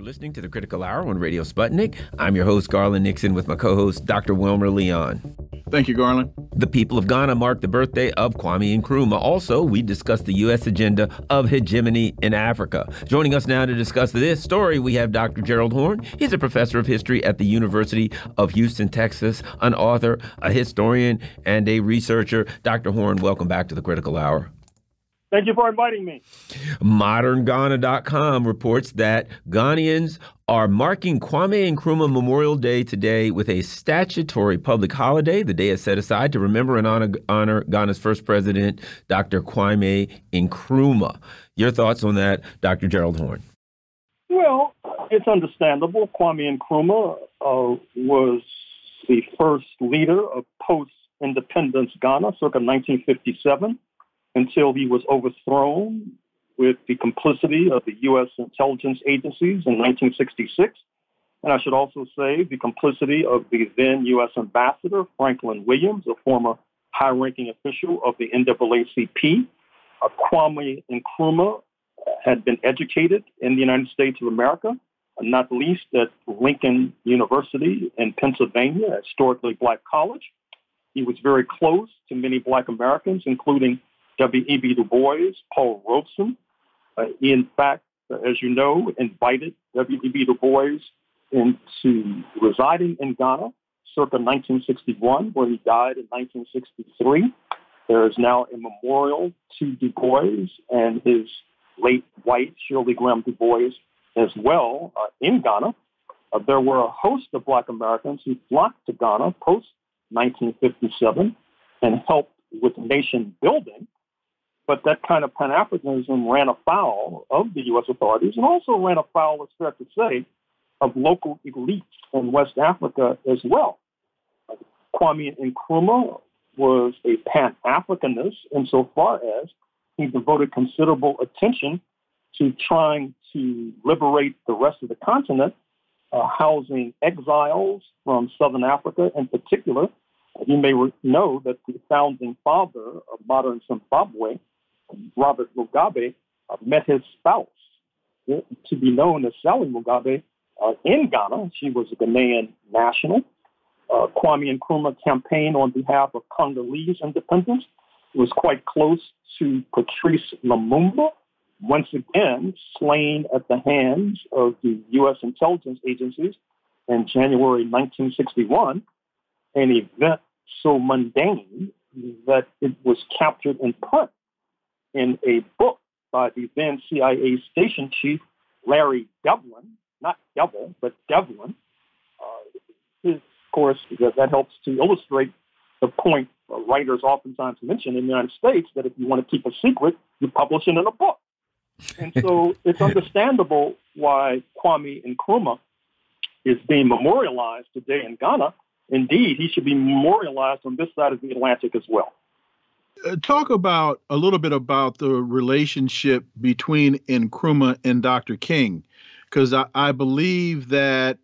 listening to the Critical Hour on Radio Sputnik. I'm your host, Garland Nixon, with my co-host, Dr. Wilmer Leon. Thank you, Garland. The people of Ghana mark the birthday of Kwame Nkrumah. Also, we discuss the U.S. agenda of hegemony in Africa. Joining us now to discuss this story, we have Dr. Gerald Horne. He's a professor of history at the University of Houston, Texas, an author, a historian, and a researcher. Dr. Horne, welcome back to the Critical Hour. Thank you for inviting me. ModernGhana.com reports that Ghanaians are marking Kwame Nkrumah Memorial Day today with a statutory public holiday. The day is set aside to remember and honor Ghana's first president, Dr. Kwame Nkrumah. Your thoughts on that, Dr. Gerald Horne? Well, it's understandable. Kwame Nkrumah was the first leader of post-independence Ghana, circa 1957. Until he was overthrown with the complicity of the U.S. intelligence agencies in 1966. And I should also say the complicity of the then U.S. ambassador, Franklin Williams, a former high-ranking official of the NAACP. Kwame Nkrumah had been educated in the United States of America, not least at Lincoln University in Pennsylvania, a historically black college. He was very close to many black Americans, including W.E.B. Du Bois, Paul Robeson. He, in fact, as you know, invited W.E.B. Du Bois into residing in Ghana circa 1961, where he died in 1963. There is now a memorial to Du Bois and his late wife, Shirley Graham Du Bois, as well, in Ghana. There were a host of black Americans who flocked to Ghana post-1957 and helped with nation building. But that kind of Pan-Africanism ran afoul of the U.S. authorities and also ran afoul, it's fair to say, of local elites in West Africa as well. Kwame Nkrumah was a Pan-Africanist insofar as he devoted considerable attention to trying to liberate the rest of the continent, housing exiles from Southern Africa in particular. You may know that the founding father of modern Zimbabwe, Robert Mugabe, met his spouse, to be known as Sally Mugabe, in Ghana. She was a Ghanaian national. Kwame Nkrumah campaigned on behalf of Congolese independence. He was quite close to Patrice Lumumba, once again slain at the hands of the U.S. intelligence agencies in January 1961, an event so mundane that it was captured in print in a book by the then CIA station chief, Larry Devlin, not Devil, but Devlin. Of course, that helps to illustrate the point writers oftentimes mention in the United States, that if you want to keep a secret, you publish it in a book. And so it's understandable why Kwame Nkrumah is being memorialized today in Ghana. Indeed, he should be memorialized on this side of the Atlantic as well. Talk about a little bit about the relationship between Nkrumah and Dr. King, because I believe that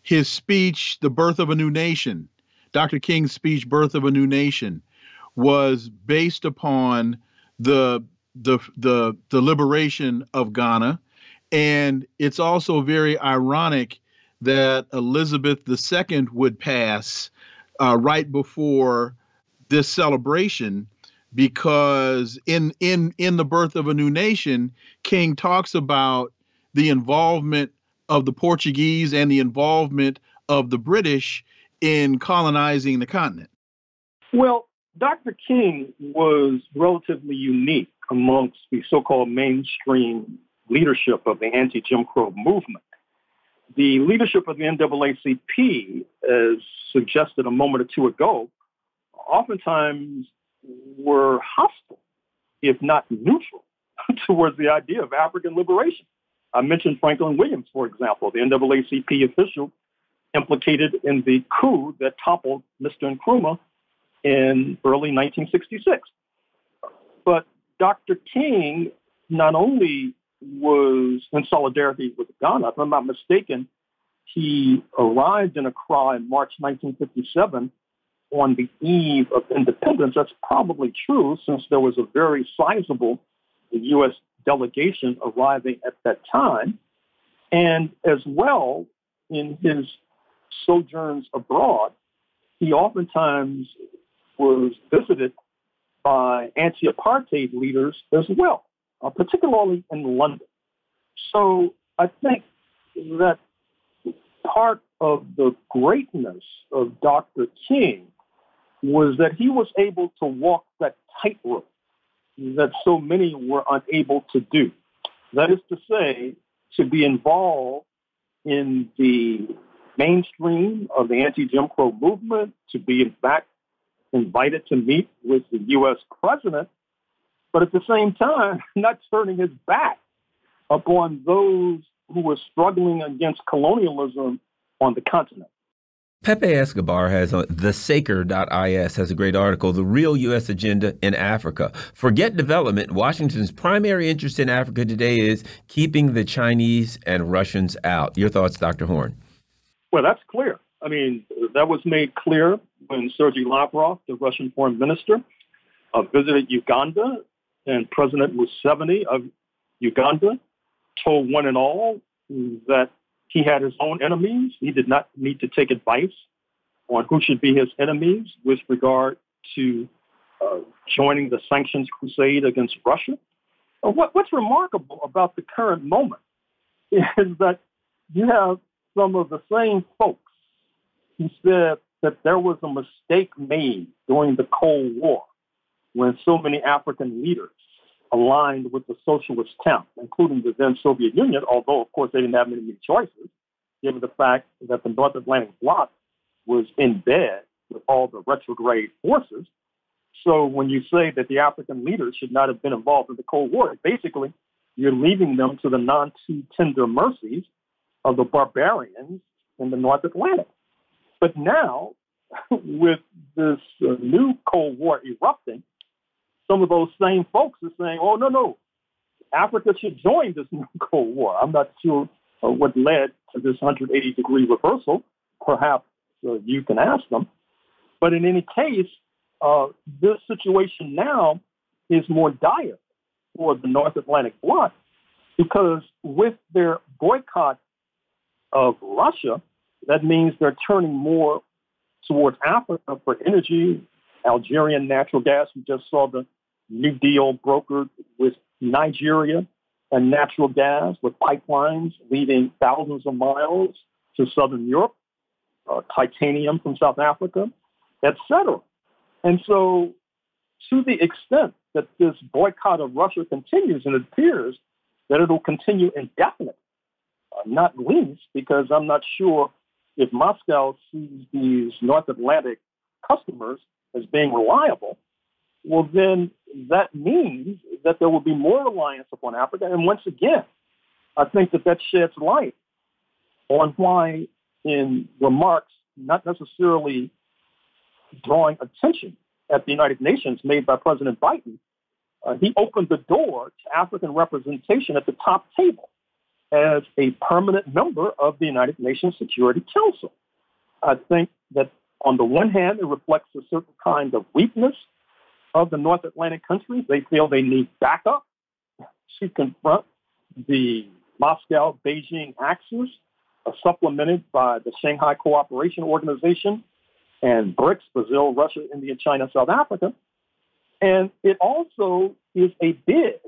his speech, The Birth of a New Nation, Dr. King's speech, Birth of a New Nation, was based upon the liberation of Ghana. And it's also very ironic that Elizabeth II would pass right before this celebration, because in The Birth of a New Nation, King talks about the involvement of the Portuguese and the involvement of the British in colonizing the continent. Well, Dr. King was relatively unique amongst the so-called mainstream leadership of the anti-Jim Crow movement. The leadership of the NAACP, as suggested a moment or two ago, oftentimes were hostile, if not neutral, towards the idea of African liberation. I mentioned Franklin Williams, for example, the NAACP official implicated in the coup that toppled Mr. Nkrumah in early 1966. But Dr. King not only was in solidarity with Ghana, if I'm not mistaken, he arrived in Accra in March 1957 on the eve of independence. That's probably true, since there was a very sizable U.S. delegation arriving at that time. And as well, in his sojourns abroad, he oftentimes was visited by anti-apartheid leaders as well, particularly in London. So I think that part of the greatness of Dr. King was that he was able to walk that tightrope that so many were unable to do. That is to say, to be involved in the mainstream of the anti-Jim Crow movement, to be, in fact, invited to meet with the U.S. president, but at the same time, not turning his back upon those who were struggling against colonialism on the continent. Pepe Escobar has thesaker.is has a great article, The Real U.S. Agenda in Africa. Forget development. Washington's primary interest in Africa today is keeping the Chinese and Russians out. Your thoughts, Dr. Horne? Well, that's clear. I mean, that was made clear when Sergei Lavrov, the Russian foreign minister, visited Uganda, and President Museveni of Uganda told one and all that he had his own enemies. He did not need to take advice on who should be his enemies with regard to joining the sanctions crusade against Russia. What's remarkable about the current moment is that you have some of the same folks who said that there was a mistake made during the Cold War when so many African leaders aligned with the socialist camp, including the then Soviet Union, although, of course, they didn't have many choices, given the fact that the North Atlantic Bloc was in bed with all the retrograde forces. So when you say that the African leaders should not have been involved in the Cold War, basically, you're leaving them to the non-too-tender mercies of the barbarians in the North Atlantic. But now, with this new Cold War erupting, some of those same folks are saying, oh, no, Africa should join this new Cold War. I'm not sure what led to this 180-degree reversal. Perhaps you can ask them. But in any case, this situation now is more dire for the North Atlantic Bloc because with their boycott of Russia, that means they're turning more towards Africa for energy, Algerian natural gas. We just saw the New Deal brokered with Nigeria and natural gas with pipelines leading thousands of miles to Southern Europe, titanium from South Africa, etc. And so to the extent that this boycott of Russia continues, and it appears that it'll continue indefinitely, not least because I'm not sure if Moscow sees these North Atlantic customers as being reliable, well, then that means that there will be more reliance upon Africa. And once again, I think that sheds light on why in remarks, not necessarily drawing attention at the United Nations made by President Biden, he opened the door to African representation at the top table as a permanent member of the United Nations Security Council. I think that on the one hand, it reflects a certain kind of weakness of the North Atlantic countries. They feel they need backup to confront the Moscow-Beijing axis, supplemented by the Shanghai Cooperation Organization and BRICS, Brazil, Russia, India, China, South Africa. And it also is a bid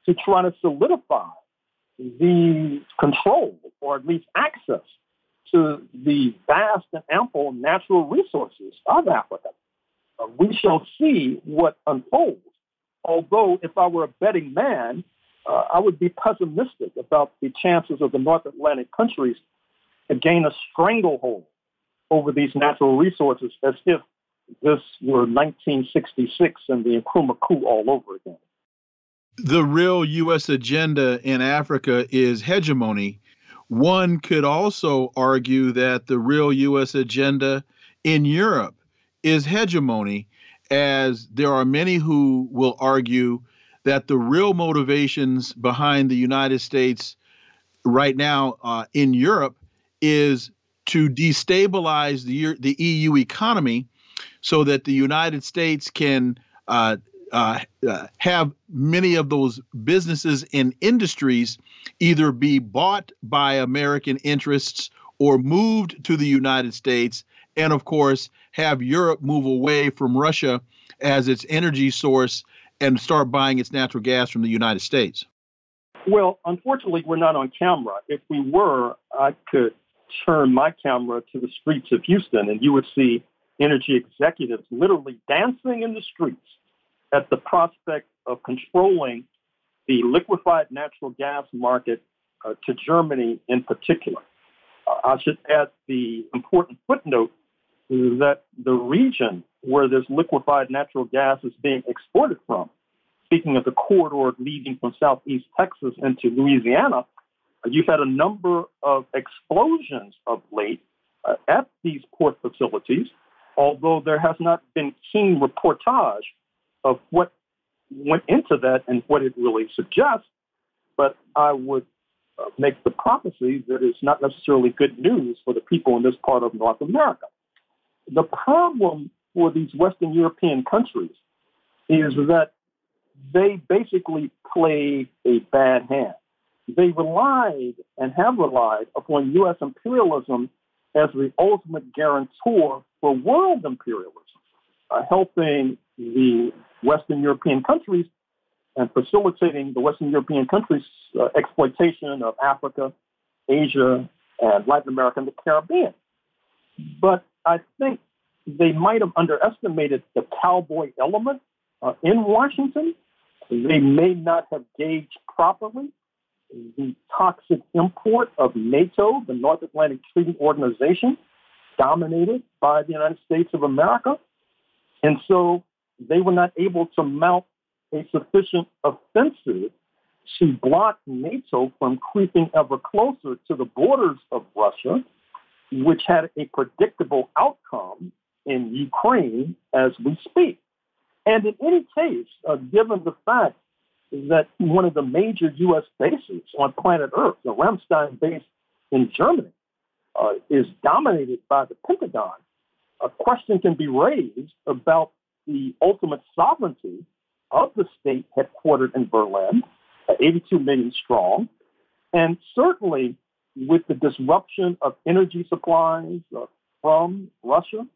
to try to solidify the control, or at least access, to the vast and ample natural resources of Africa. We shall see what unfolds. Although, if I were a betting man, I would be pessimistic about the chances of the North Atlantic countries to gain a stranglehold over these natural resources as if this were 1966 and the Nkrumah coup all over again. The real U.S. agenda in Africa is hegemony. One could also argue that the real U.S. agenda in Europe is hegemony, as there are many who will argue that the real motivations behind the United States right now in Europe is to destabilize the EU economy so that the United States can have many of those businesses and industries either be bought by American interests or moved to the United States, and of course, have Europe move away from Russia as its energy source and start buying its natural gas from the United States? Well, unfortunately, we're not on camera. If we were, I could turn my camera to the streets of Houston, and you would see energy executives literally dancing in the streets at the prospect of controlling the liquefied natural gas market to Germany in particular. I should add the important footnote that the region where this liquefied natural gas is being exported from, speaking of the corridor leading from southeast Texas into Louisiana, you've had a number of explosions of late at these port facilities, although there has not been keen reportage of what went into that and what it really suggests. But I would make the prophecy that it's not necessarily good news for the people in this part of North America. The problem for these Western European countries is that they basically played a bad hand. They relied and have relied upon U.S. imperialism as the ultimate guarantor for world imperialism, helping the Western European countries and facilitating the Western European countries' exploitation of Africa, Asia, and Latin America and the Caribbean. But I think they might have underestimated the cowboy element in Washington. They may not have gauged properly the toxic import of NATO, the North Atlantic Treaty Organization, dominated by the United States of America. And so they were not able to mount a sufficient offensive to block NATO from creeping ever closer to the borders of Russia, which had a predictable outcome in Ukraine as we speak. And in any case, given the fact that one of the major U.S. bases on planet Earth, the Ramstein base in Germany, is dominated by the Pentagon, a question can be raised about the ultimate sovereignty of the state headquartered in Berlin, 82 million strong, and certainly with the disruption of energy supplies from Russia,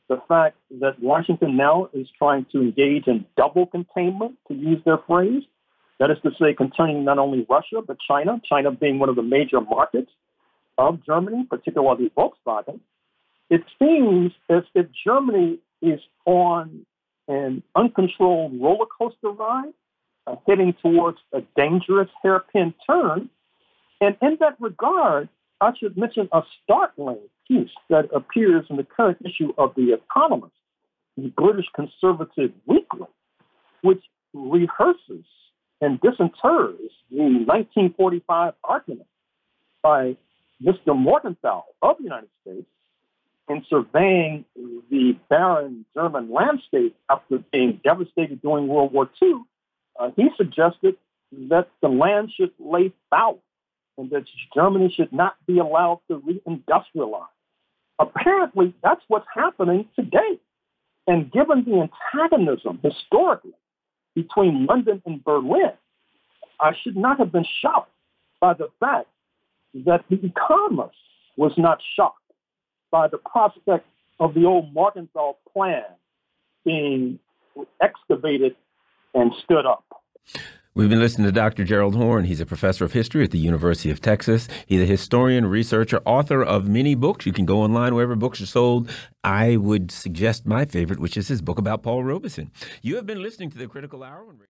the fact that Washington now is trying to engage in double containment, to use their phrase, that is to say, containing not only Russia, but China, China being one of the major markets of Germany, particularly Volkswagen, it seems as if Germany is on an uncontrolled roller coaster ride, heading towards a dangerous hairpin turn. And in that regard, I should mention a startling piece that appears in the current issue of The Economist, the British conservative weekly, which rehearses and disinters the 1945 argument by Mr. Morgenthau of the United States in surveying the barren German landscape after being devastated during World War II. He suggested that the land should lay fallow and that Germany should not be allowed to reindustrialize. Apparently, that's what's happening today. And given the antagonism historically between London and Berlin, I should not have been shocked by the fact that The Economist was not shocked by the prospect of the old Morgenthau plan being excavated and stood up. We've been listening to Dr. Gerald Horne. He's a professor of history at the University of Texas. He's a historian, researcher, author of many books. You can go online wherever books are sold. I would suggest my favorite, which is his book about Paul Robeson. You have been listening to The Critical Hour.